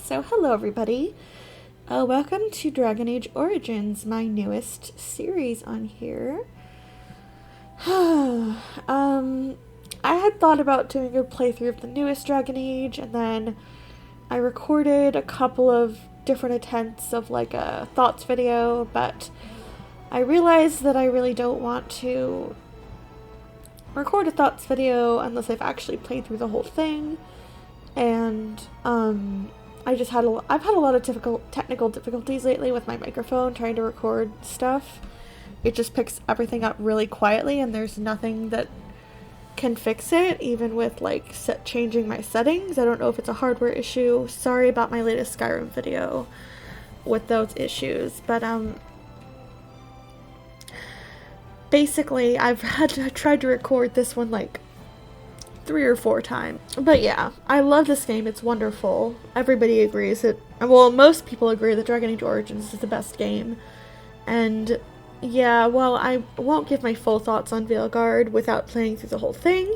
So hello everybody. Welcome to Dragon Age Origins, my newest series on here. I had thought about doing a playthrough of the newest Dragon Age, and then I recorded a couple of different attempts of like a thoughts video, but I realized that I really don't want to record a thoughts video unless I've actually played through the whole thing. And I've had a lot of technical difficulties lately with my microphone trying to record stuff. It just picks everything up really quietly, and there's nothing that can fix it, even with like changing my settings. I don't know if it's a hardware issue. Sorry about my latest Skyrim video with those issues, but basically I've tried to record this one like 3 or 4 times. But yeah, I love this game. It's wonderful. Everybody agrees that, well, most people agree that Dragon Age Origins is the best game. And yeah, while I won't give my full thoughts on Veilguard without playing through the whole thing,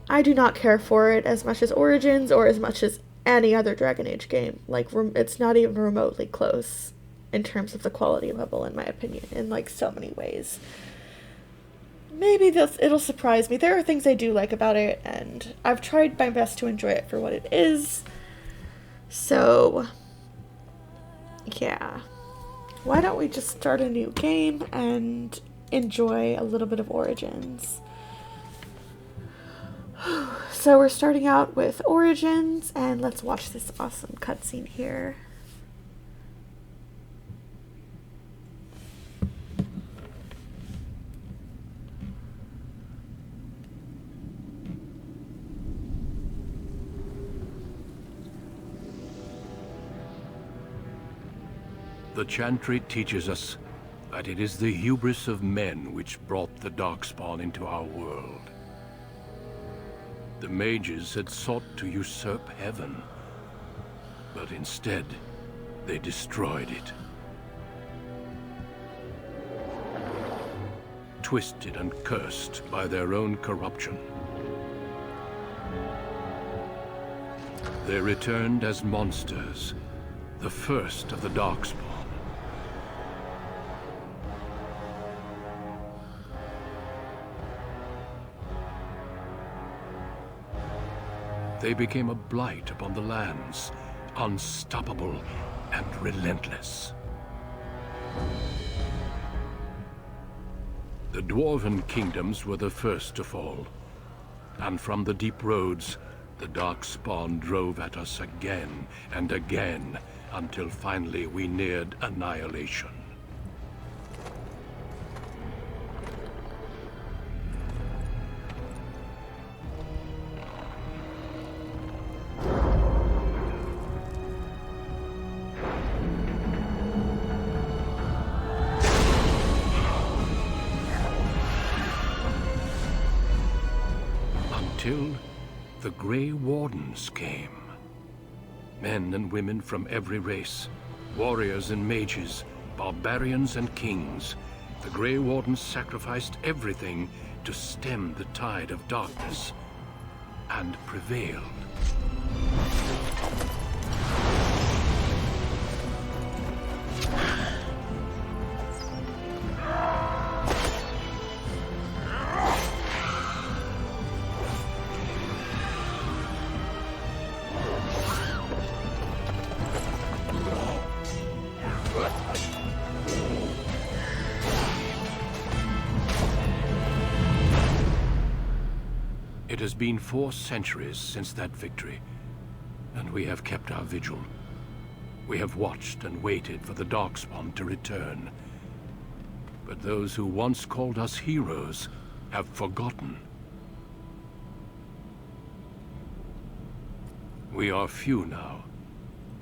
I do not care for it as much as Origins or as much as any other Dragon Age game. Like, it's not even remotely close in terms of the quality level, in my opinion, in like so many ways. Maybe it'll surprise me. There are things I do like about it, and I've tried my best to enjoy it for what it is. So, yeah. Why don't we just start a new game and enjoy a little bit of Origins? So we're starting out with Origins, and let's watch this awesome cutscene here. The Chantry teaches us that it is the hubris of men which brought the Darkspawn into our world. The mages had sought to usurp heaven, but instead, they destroyed it. Twisted and cursed by their own corruption. They returned as monsters, the first of the Darkspawn. They became a blight upon the lands, unstoppable and relentless. The Dwarven kingdoms were the first to fall, and from the deep roads, the Darkspawn drove at us again and again, until finally we neared annihilation. Until the Grey Wardens came. Men and women from every race, warriors and mages, barbarians and kings. The Grey Wardens sacrificed everything to stem the tide of darkness, and prevailed. It has been 4 centuries since that victory, and we have kept our vigil. We have watched and waited for the Darkspawn to return. But those who once called us heroes have forgotten. We are few now,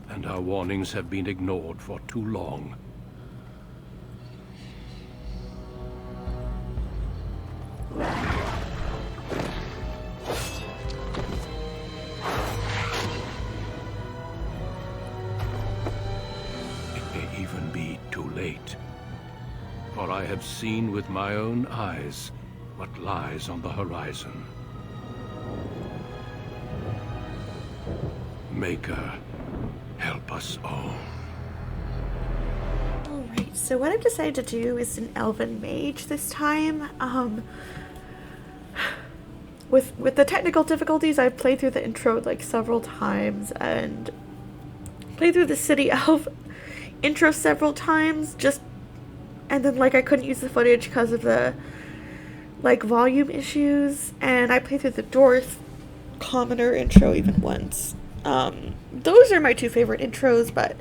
and our warnings have been ignored for too long. For I have seen with my own eyes what lies on the horizon. Maker help us all. Alright, so what I've decided to do is an elven mage this time. With the technical difficulties, I've played through the intro like several times and played through the city elf intro several times, and then like I couldn't use the footage because of the like volume issues, and I played through the dwarf commoner intro even once. Those are my two favorite intros, but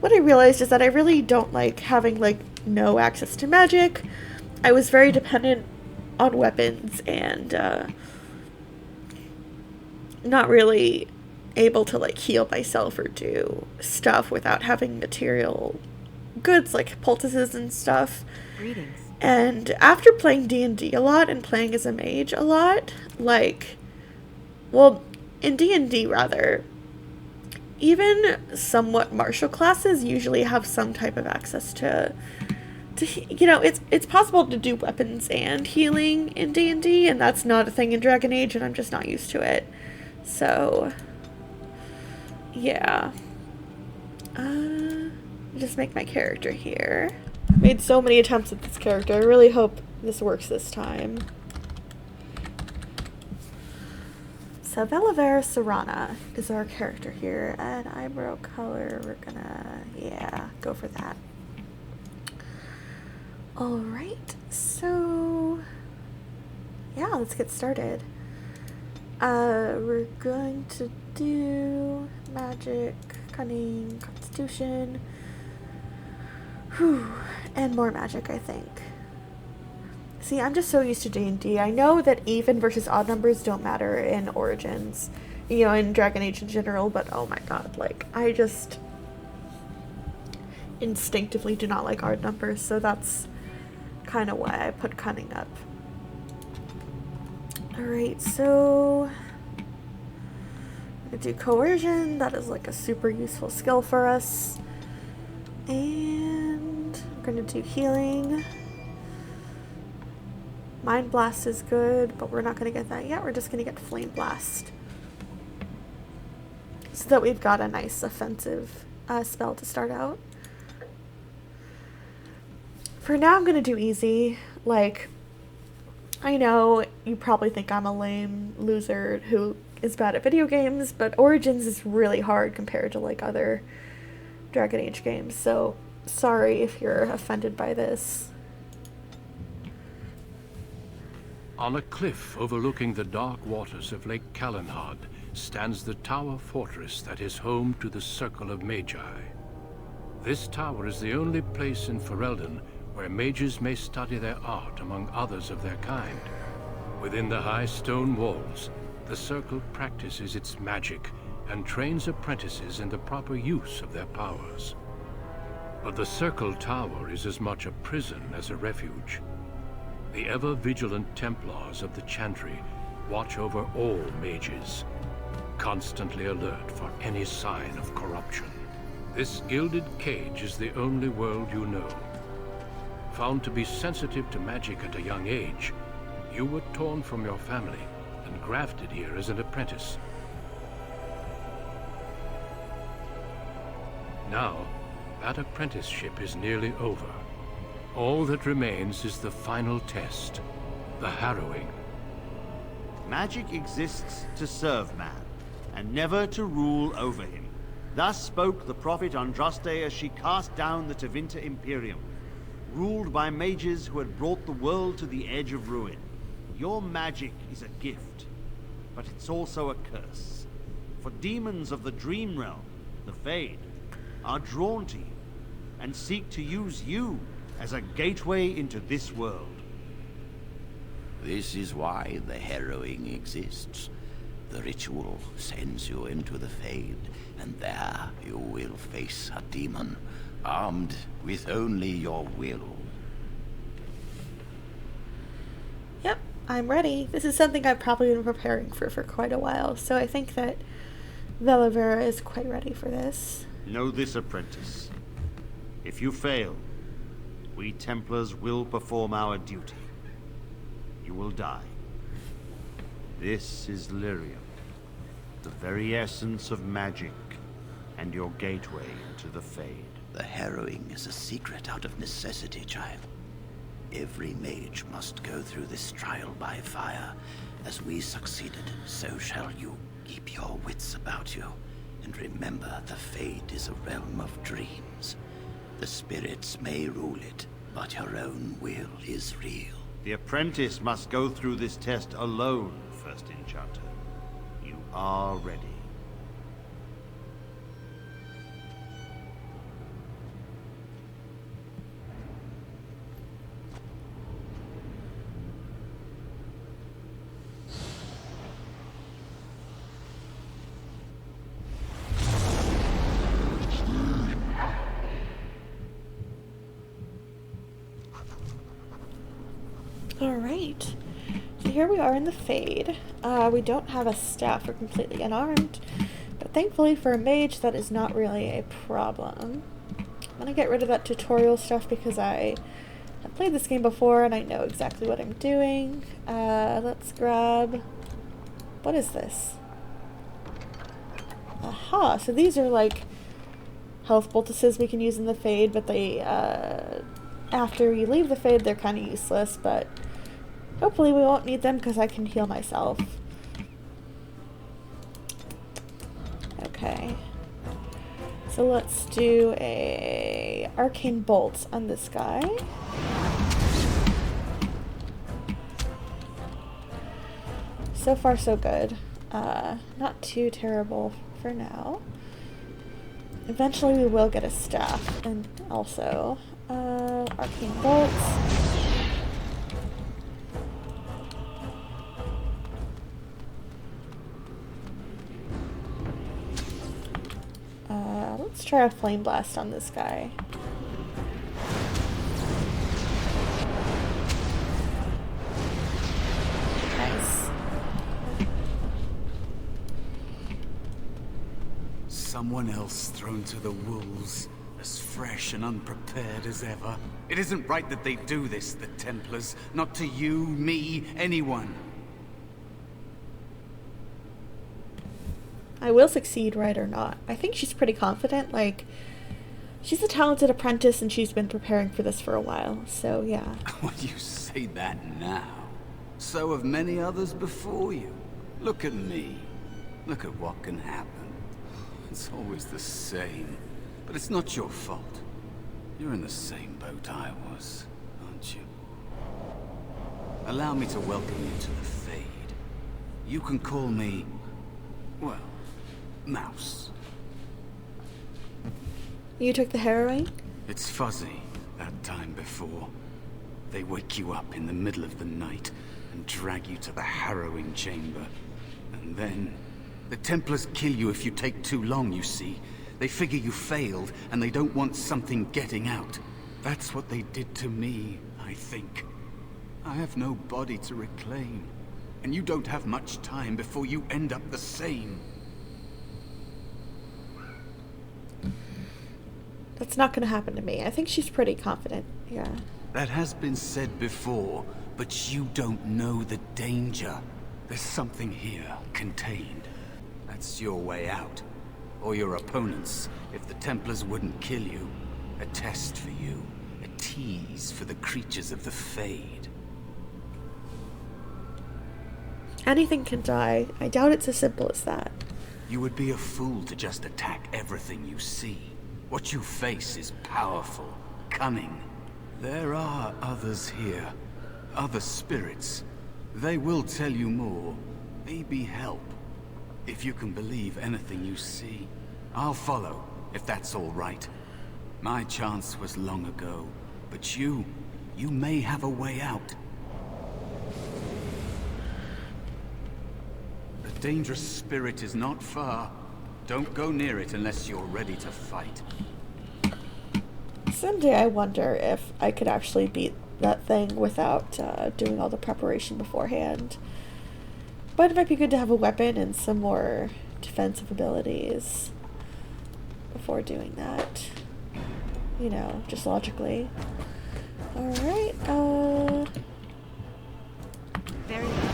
what I realized is that I really don't like having like no access to magic. I was very dependent on weapons and not really able to like heal myself or do stuff without having material goods like poultices and stuff. Greetings. And after playing D&D a lot and playing as a mage a lot, in D&D rather, even somewhat martial classes usually have some type of access to it's possible to do weapons and healing in D&D, and that's not a thing in Dragon Age, and I'm just not used to it. So, yeah. Just make my character here. Made so many attempts at this character. I really hope this works this time. So Velavera Surana is our character here, and eyebrow color, we're gonna, go for that. Alright, so, let's get started. We're going to do magic, cunning, constitution, and more magic, I think. See, I'm just so used to D&D. I know that even versus odd numbers don't matter in Origins, in Dragon Age in general, but oh my god, I just instinctively do not like odd numbers, so that's kind of why I put cunning up. Alright, so I'm gonna do coercion. That is a super useful skill for us. And we're gonna do healing. Mind Blast is good, but we're not gonna get that yet. We're just gonna get Flame Blast, so that we've got a nice offensive spell to start out. For now, I'm gonna do easy. I know you probably think I'm a lame loser who is bad at video games, but Origins is really hard compared to other Dragon Age games, so sorry if you're offended by this. On a cliff overlooking the dark waters of Lake Calenhad stands the tower fortress that is home to the Circle of Magi. This tower is the only place in Ferelden where mages may study their art among others of their kind. Within the high stone walls, the Circle practices its magic and trains apprentices in the proper use of their powers. But the Circle Tower is as much a prison as a refuge. The ever-vigilant Templars of the Chantry watch over all mages, constantly alert for any sign of corruption. This gilded cage is the only world you know. Found to be sensitive to magic at a young age, you were torn from your family and grafted here as an apprentice. Now, that apprenticeship is nearly over. All that remains is the final test, the harrowing. Magic exists to serve man, and never to rule over him. Thus spoke the prophet Andraste as she cast down the Tevinter Imperium, ruled by mages who had brought the world to the edge of ruin. Your magic is a gift, but it's also a curse. For demons of the Dream Realm, the Fade, are drawn to you, and seek to use you as a gateway into this world. This is why the harrowing exists. The ritual sends you into the Fade, and there you will face a demon, armed with only your will. Yep, I'm ready. This is something I've probably been preparing for quite a while, so I think that Velavera is quite ready for this. Know this, apprentice. If you fail, we Templars will perform our duty. You will die. This is lyrium, the very essence of magic, and your gateway into the Fade. The harrowing is a secret out of necessity, child. Every mage must go through this trial by fire. As we succeeded, so shall you. Keep your wits about you, and remember the Fade is a realm of dreams. The spirits may rule it, but your own will is real. The apprentice must go through this test alone, First Enchanter. You are ready. Alright, so here we are in the Fade. We don't have a staff, we're completely unarmed, but thankfully for a mage that is not really a problem. I'm gonna get rid of that tutorial stuff because I have played this game before and I know exactly what I'm doing. Let's grab... what is this? Aha, so these are like health poultices we can use in the Fade, but they, after you leave the Fade, they're kind of useless, but hopefully we won't need them because I can heal myself. Okay. So let's do a arcane bolt on this guy. So far so good. Not too terrible for now. Eventually we will get a staff, and also arcane bolts. Let's try a flame blast on this guy. Nice. Someone else thrown to the wolves, as fresh and unprepared as ever. It isn't right that they do this, the Templars. Not to you, me, anyone. I will succeed, right or not. I think she's pretty confident, like, she's a talented apprentice and she's been preparing for this for a while, so yeah. Well, you say that now. So have many others before you. Look at me. Look at what can happen. It's always the same. But it's not your fault. You're in the same boat I was, aren't you? Allow me to welcome you to the Fade. You can call me, well, Mouse. You took the harrowing? It's fuzzy, that time before. They wake you up in the middle of the night and drag you to the harrowing chamber. And then, the Templars kill you if you take too long, you see. They figure you failed, and they don't want something getting out. That's what they did to me, I think. I have no body to reclaim, and you don't have much time before you end up the same. That's not gonna happen to me. I think she's pretty confident, yeah. That has been said before, but you don't know the danger. There's something here, contained. That's your way out. Or your opponent's, if the Templars wouldn't kill you. A test for you. A tease for the creatures of the Fade. Anything can die. I doubt it's as simple as that. You would be a fool to just attack everything you see. What you face is powerful, cunning. There are others here. Other spirits. They will tell you more. Maybe help. If you can believe anything you see, I'll follow, if that's all right. My chance was long ago, but you may have a way out. The dangerous spirit is not far. Don't go near it unless you're ready to fight. Someday I wonder if I could actually beat that thing without doing all the preparation beforehand. But it might be good to have a weapon and some more defensive abilities before doing that. You know, just logically. Alright, Very well.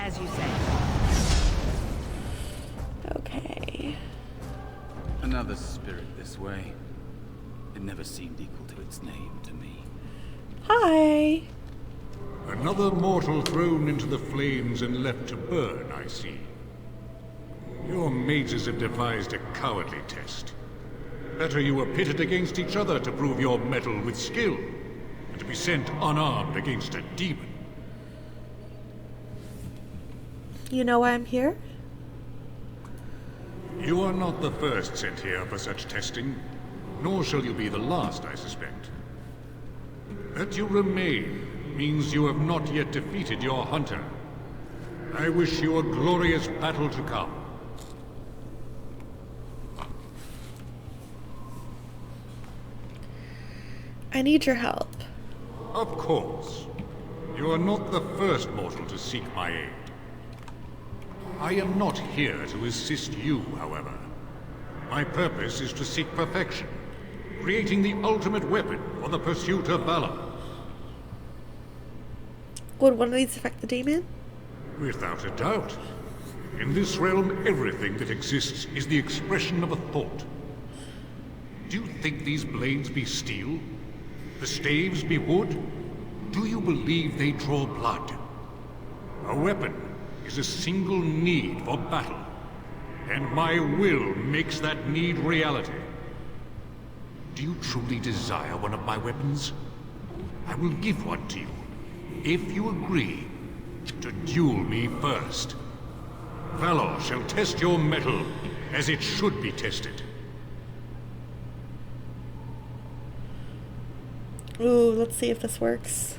As you say. Okay. Another spirit this way. It never seemed equal to its name to me. Hi. Another mortal thrown into the flames and left to burn, I see. Your mages have devised a cowardly test. Better you were pitted against each other to prove your mettle with skill, and to be sent unarmed against a demon. You know why I'm here? You are not the first sent here for such testing, nor shall you be the last, I suspect. That you remain means you have not yet defeated your hunter. I wish you a glorious battle to come. I need your help. Of course. You are not the first mortal to seek my aid. I am not here to assist you, however. My purpose is to seek perfection, creating the ultimate weapon for the pursuit of valor. Would one of these affect the demon? Without a doubt. In this realm, everything that exists is the expression of a thought. Do you think these blades be steel? The staves be wood? Do you believe they draw blood? A weapon is a single need for battle, and my will makes that need reality. Do you truly desire one of my weapons? I will give one to you, if you agree to duel me first. Valor shall test your mettle as it should be tested. Ooh, let's see if this works.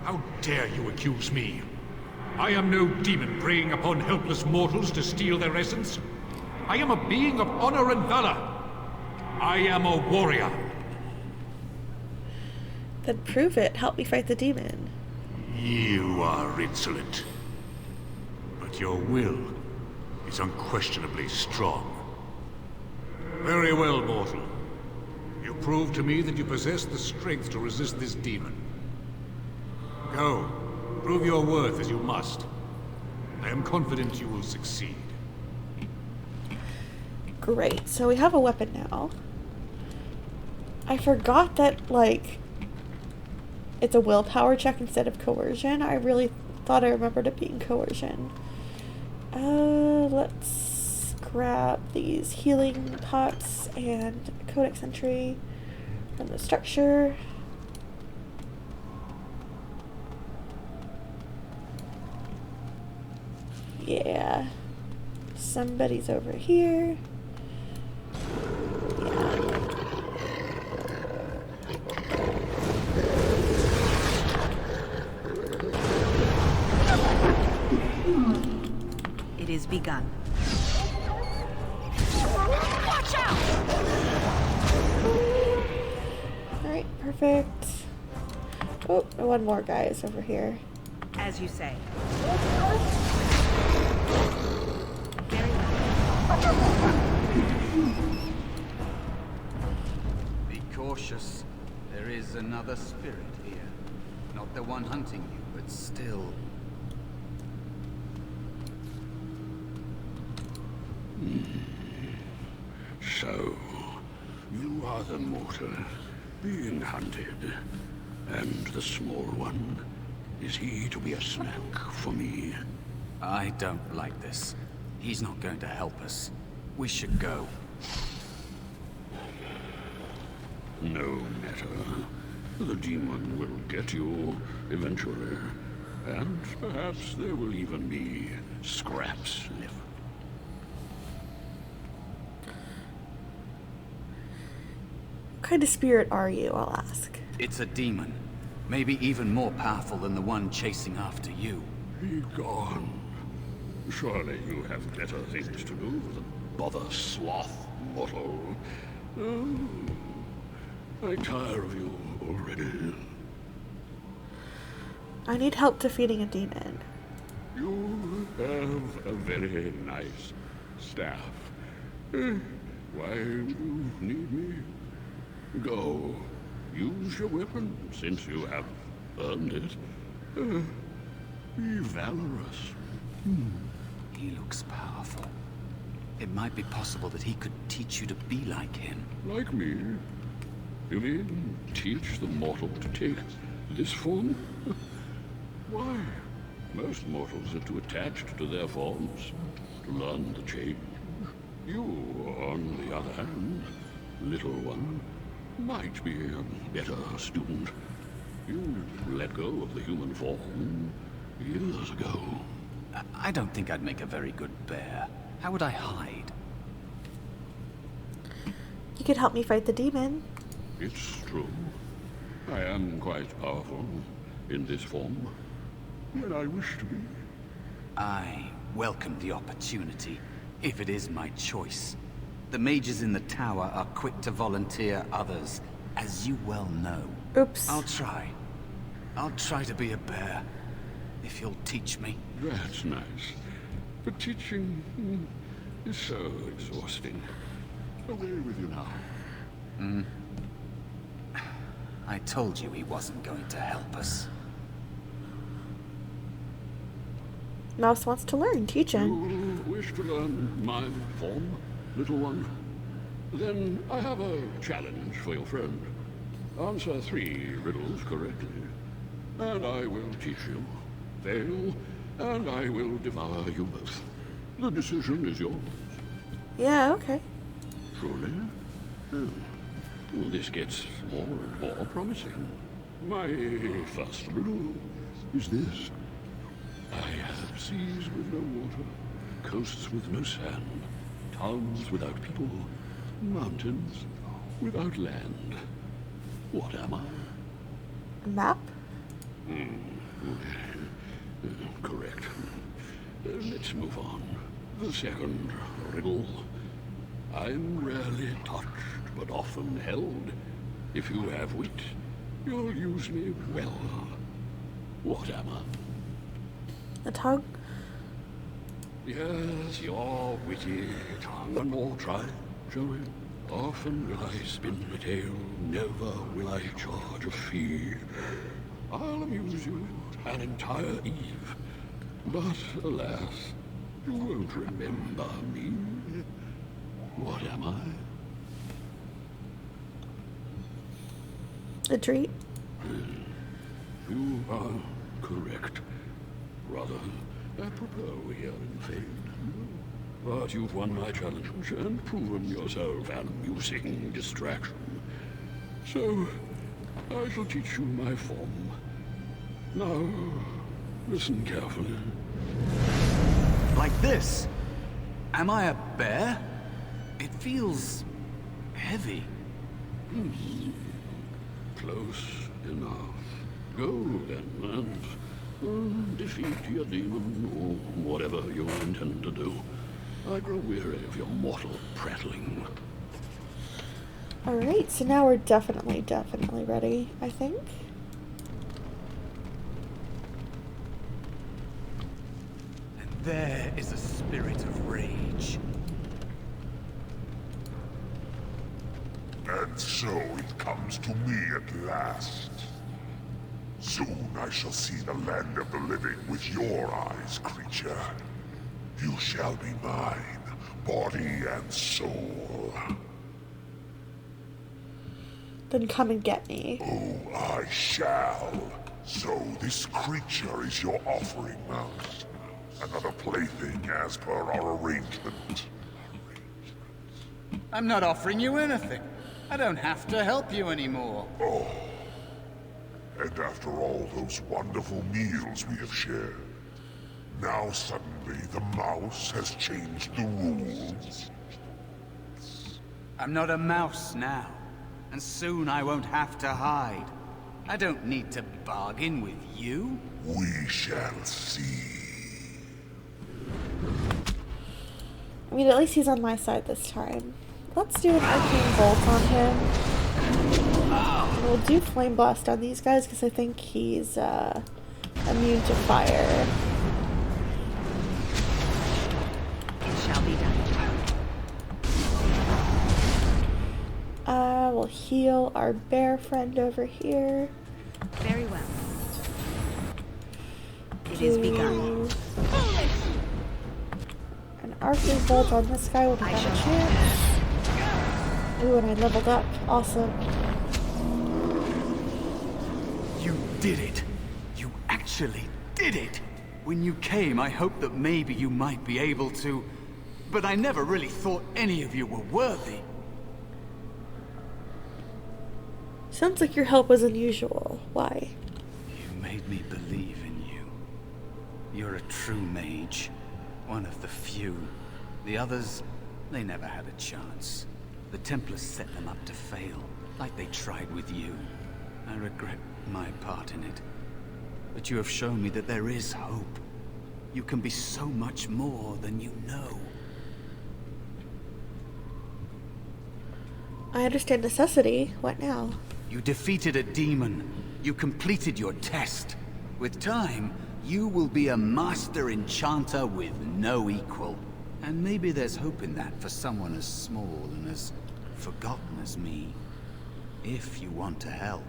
How dare you accuse me? I am no demon preying upon helpless mortals to steal their essence. I am a being of honor and valor. I am a warrior. Then prove it. Help me fight the demon. You are insolent. But your will is unquestionably strong. Very well, mortal. You prove to me that you possess the strength to resist this demon. Go. Prove your worth as you must. I am confident you will succeed. Great, so we have a weapon now. I forgot that, like, it's a willpower check instead of coercion. I really thought I remembered it being coercion. Let's grab these healing pots and a codex entry from the structure. Yeah. Somebody's over here. It is begun. Watch out! Alright, perfect. Oh, one more guy is over here. As you say. Very well. Be cautious. There is another spirit here. Not the one hunting you, but still. So, you are the mortal being hunted. And the small one, is he to be a snack for me? I don't like this. He's not going to help us. We should go. No matter. The demon will get you eventually. And perhaps there will even be scraps left. What kind of spirit are you, I'll ask. It's a demon. Maybe even more powerful than the one chasing after you. Be gone. Surely you have better things to do than bother sloth, mortal. Oh, I tire of you already. I need help defeating a demon. You have a very nice staff. Why do you need me? Go. Use your weapon, since you have earned it. Be valorous. He looks powerful. It might be possible that he could teach you to be like him. Like me? You mean teach the mortal to take this form? Why? Most mortals are too attached to their forms to learn the change. You, on the other hand, little one, might be a better student. You let go of the human form years ago. I don't think I'd make a very good bear. How would I hide? You could help me fight the demon. It's true. I am quite powerful in this form, when I wish to be. I welcome the opportunity, if it is my choice. The mages in the tower are quick to volunteer others, as you well know. Oops. I'll try. I'll try to be a bear, if you'll teach me. That's nice. But teaching is so exhausting. Away with you now. I told you he wasn't going to help us. Mouse wants to learn. Teach him. You wish to learn my form, little one? Then I have a challenge for your friend. Answer 3 riddles correctly, and I will teach you. Fail, and I will devour you both. The decision is yours. Yeah, okay. Truly? Oh. Well, this gets more and more promising. My first riddle is this. I have seas with no water, coasts with no sand, towns without people, mountains without land. What am I? A map? Correct. Let's move on. The second riddle. I'm rarely touched, but often held. If you have wit, you'll use me well. What am I? A tongue? Yes, your witty tongue. One more try, shall we? Often will I spin a tale, never will I charge a fee. I'll amuse you an entire eve, but alas, you won't remember me. What am I? A treat? You are correct. Rather apropos here in Fate. But you've won my challenge and proven yourself an amusing distraction. So, I shall teach you my form. Now, listen carefully. Like this? Am I a bear? It feels heavy. Close enough. Go then, and defeat your demon, or whatever you intend to do. I grow weary of your mortal prattling. Alright, so now we're definitely ready, I think. And there is a spirit of rage. And so it comes to me at last. Soon I shall see the land of the living with your eyes, creature. You shall be mine, body and soul. Then come and get me. Oh, I shall. So this creature is your offering, Mouse. Another plaything as per our arrangement. I'm not offering you anything. I don't have to help you anymore. Oh. And after all those wonderful meals we have shared, now suddenly the mouse has changed the rules. I'm not a mouse now, and soon I won't have to hide. I don't need to bargain with you. We shall see. I mean, at least he's on my side this time. Let's do an arcane bolt on him. And we'll do flame blast on these guys because I think he's immune to fire. It shall be done. We'll heal our bear friend over here. Very well. It is begun. archery bolt on this guy when I got a chance. Ooh, and I leveled up. Awesome. You did it! You actually did it! When you came, I hoped that maybe you might be able to, but I never really thought any of you were worthy. Sounds like your help was unusual. Why? You made me believe in you. You're a true mage. One of the few. The others, they never had a chance. The Templars set them up to fail, like they tried with you. I regret my part in it. But you have shown me that there is hope. You can be so much more than you know. I understand necessity. What now? You defeated a demon. You completed your test. With time, you will be a master enchanter with no equal. And maybe there's hope in that for someone as small and as forgotten as me. If you want to help,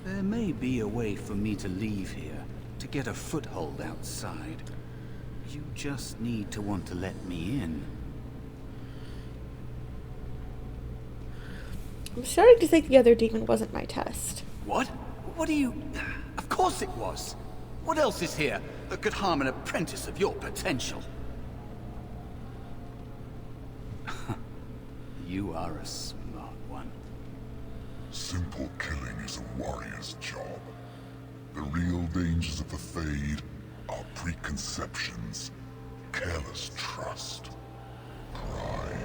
there may be a way for me to leave here, to get a foothold outside. You just need to want to let me in. I'm starting to think the other demon wasn't my test. What? What do you... Of course it was! What else is here that could harm an apprentice of your potential? You are a smart one. Simple killing is a warrior's job. The real dangers of the Fade are preconceptions, careless trust, pride.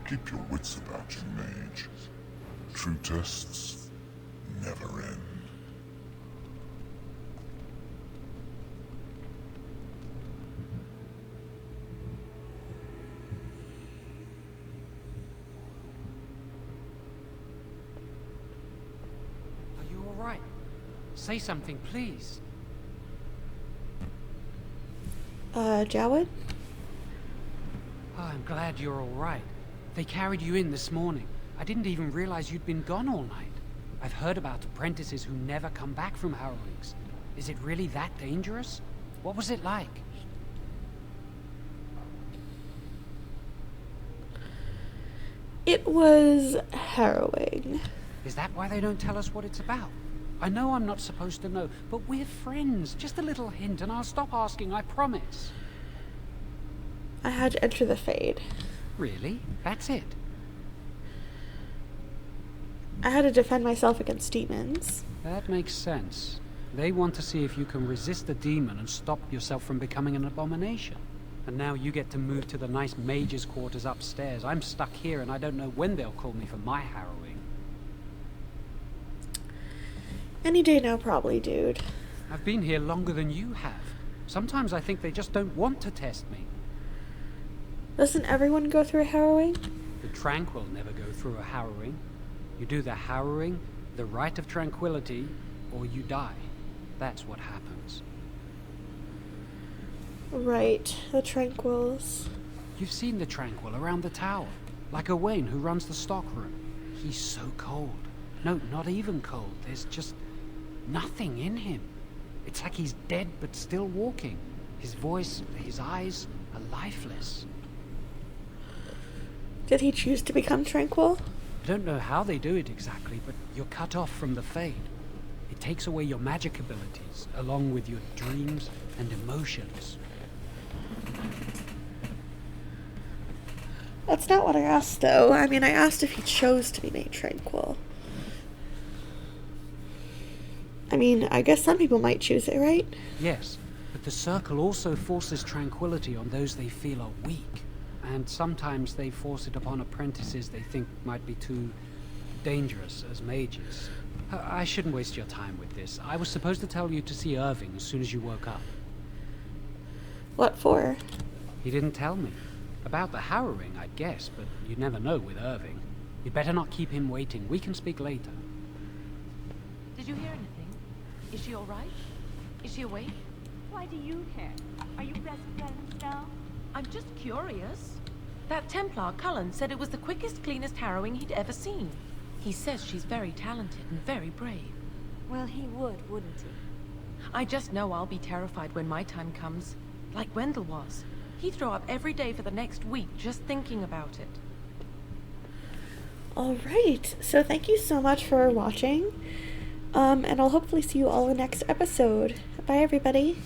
Keep your wits about you, mage. True tests never end. Are you all right? Say something, please. Jawed? Oh, I'm glad you're all right. They carried you in this morning. I didn't even realize you'd been gone all night. I've heard about apprentices who never come back from harrowings. Is it really that dangerous? What was it like? It was harrowing. Is that why they don't tell us what it's about? I know I'm not supposed to know, but we're friends. Just a little hint and I'll stop asking, I promise. I had to enter the Fade. Really? That's it? I had to defend myself against demons. That makes sense. They want to see if you can resist a demon and stop yourself from becoming an abomination. And now you get to move to the nice mage's quarters upstairs. I'm stuck here and I don't know when they'll call me for my harrowing. Any day now, probably, dude. I've been here longer than you have. Sometimes I think they just don't want to test me. Doesn't everyone go through a harrowing? The tranquil never go through a harrowing. You do the harrowing, the rite of tranquility, or you die. That's what happens. Right, the tranquils. You've seen the tranquil around the tower, like Owain who runs the stockroom. He's so cold. No, not even cold. There's just nothing in him. It's like he's dead but still walking. His voice, his eyes are lifeless. Did he choose to become tranquil? I don't know how they do it exactly, but you're cut off from the Fade. It takes away your magic abilities, along with your dreams and emotions. That's not what I asked, though. I mean, I asked if he chose to be made tranquil. I mean, I guess some people might choose it, right? Yes, but the circle also forces tranquility on those they feel are weak. And sometimes they force it upon apprentices they think might be too dangerous as mages. I shouldn't waste your time with this. I was supposed to tell you to see Irving as soon as you woke up. What for? He didn't tell me. About the harrowing, I'd guess, but you'd never know with Irving. You'd better not keep him waiting. We can speak later. Did you hear anything? Is she all right? Is she awake? Why do you care? Are you best friends now? I'm just curious. That Templar, Cullen, said it was the quickest, cleanest harrowing he'd ever seen. He says she's very talented and very brave. Well, he would, wouldn't he? I just know I'll be terrified when my time comes. Like Wendell was. He'd throw up every day for the next week just thinking about it. Alright, so thank you so much for watching. And I'll hopefully see you all in the next episode. Bye, everybody.